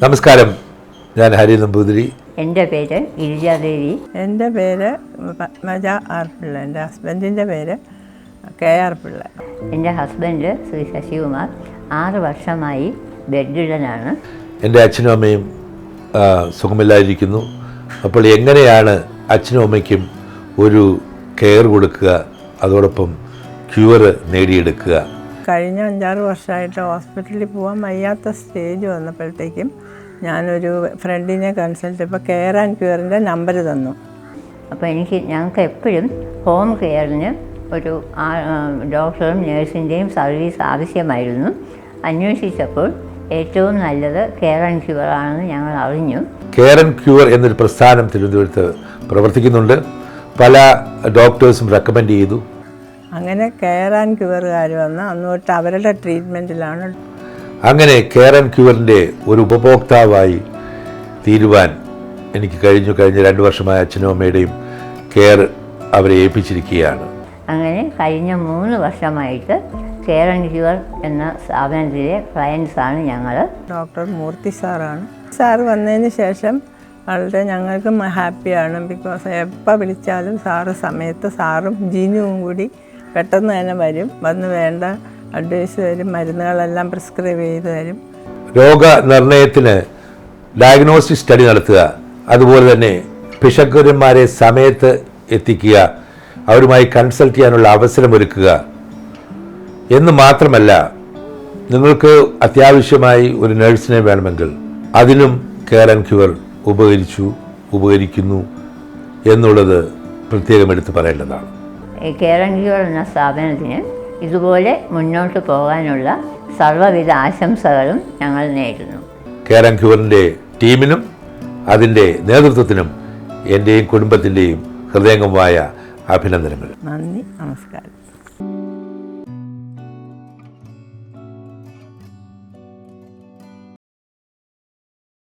നമസ്കാരം, ഞാൻ ഹരി നമ്പൂതിരി. എൻ്റെ പേര് ഗിരിജാദേവി. എൻ്റെ പേര് പത്മജ ആർ പിള്ള. എൻ്റെ ഹസ്ബൻഡിൻ്റെ പേര് കെ ആർ പിള്ള. എൻ്റെ ഹസ്ബൻഡ് ശ്രീ ശശികുമാർ 6 വർഷമായി ബെഡ്രിഡനാണ്. എൻ്റെ അച്ഛനും അമ്മയും സുഖമില്ലാതിരിക്കുന്നു. അപ്പോൾ എങ്ങനെയാണ് അച്ഛനും അമ്മയ്ക്കും ഒരു കെയർ കൊടുക്കുക, അതോടൊപ്പം ക്യൂർ നേടിയെടുക്കുക? കഴിഞ്ഞ 5-6 വർഷമായിട്ട് ഹോസ്പിറ്റലിൽ പോകാൻ വയ്യാത്ത സ്റ്റേജ് വന്നപ്പോഴത്തേക്കും ഞാനൊരു ഫ്രണ്ടിനെ കൺസൾട്ട് ചെയ്തപ്പോൾ കെയർ ആൻഡ് ക്യൂറിൻ്റെ നമ്പർ തന്നു. അപ്പോൾ ഞങ്ങൾക്ക് എപ്പോഴും ഹോം കെയറിന് ഒരു ഡോക്ടറും നേഴ്സിൻ്റെയും സർവീസ് ആവശ്യമായിരുന്നു. അന്വേഷിച്ചപ്പോൾ ഏറ്റവും നല്ലത് കെയർ ആൻഡ് ക്യൂർ ആണെന്ന് ഞങ്ങൾ അറിഞ്ഞു. കെയർ ആൻഡ് ക്യൂർ എന്നൊരു പ്രസ്ഥാനം തിരുവനന്തപുരത്ത് പ്രവർത്തിക്കുന്നുണ്ട്. പല ഡോക്ടേഴ്സും റെക്കമെൻഡ് ചെയ്തു. അങ്ങനെ കെയർ ആൻഡ് ക്യൂറുകാർ വന്ന് അന്ന് തൊട്ട് അവരുടെ ട്രീറ്റ്മെൻറ്റിലാണ്. അങ്ങനെ കെയർ ആൻഡ് ക്യൂറിൻ്റെ ഒരു ഉപഭോക്താവായി തീരുവാൻ എനിക്ക് കഴിഞ്ഞ 2 വർഷമായ അച്ഛനും അമ്മയുടെയും കെയർ അവരെ ഏൽപ്പിച്ചിരിക്കുകയാണ്. അങ്ങനെ കഴിഞ്ഞ 3 വർഷമായിട്ട് കെയർ ആൻഡ് ക്യൂർ എന്ന സ്ഥാപനത്തിലെ ക്ലയൻസാണ് ഞങ്ങൾ. ഡോക്ടർ മൂർത്തി സാറാണ്. സാറ് വന്നതിന് ശേഷം വളരെ ഞങ്ങൾക്കും ഹാപ്പിയാണ്. ബിക്കോസ് എപ്പോൾ വിളിച്ചാലും സാറ് സമയത്ത് സാറും ജീനുവും കൂടി പെട്ടെന്ന് തന്നെ വന്ന് വേണ്ട അഡ്വൈസ് തരും, മരുന്നുകളെല്ലാം പ്രിസ്ക്രൈബ് ചെയ്ത് തരും. രോഗനിർണയത്തിന് ഡയഗ്നോസ്റ്റിക് സ്റ്റഡി നടത്തുക, അതുപോലെ തന്നെ പിശകുരന്മാരെ സമയത്ത് എത്തിക്കുക, അവരുമായി കൺസൾട്ട് ചെയ്യാനുള്ള അവസരമൊരുക്കുക എന്ന് മാത്രമല്ല, നിങ്ങൾക്ക് അത്യാവശ്യമായി ഒരു നഴ്സിനെ വേണമെങ്കിൽ അതിനും കെയർ ആൻഡ് ക്യൂർ ഉപകരിക്കുന്നു എന്നുള്ളത് പ്രത്യേകം എടുത്ത് പറയേണ്ടതാണ്. കെയർ ആൻഡ് ക്യൂർ എന്ന സ്ഥാപനത്തിന് ഇതുപോലെ മുന്നോട്ട് പോകാനുള്ള സർവ്വവിധ ആശംസകളും ഞങ്ങൾ നേരുന്നു. കെയർ ആൻഡ് ക്യൂറിൻ്റെ ടീമിനും അതിൻ്റെ നേതൃത്വത്തിനും എൻ്റെയും കുടുംബത്തിൻ്റെയും ഹൃദയംഗമായ അഭിനന്ദനങ്ങൾ. നന്ദി, നമസ്കാരം.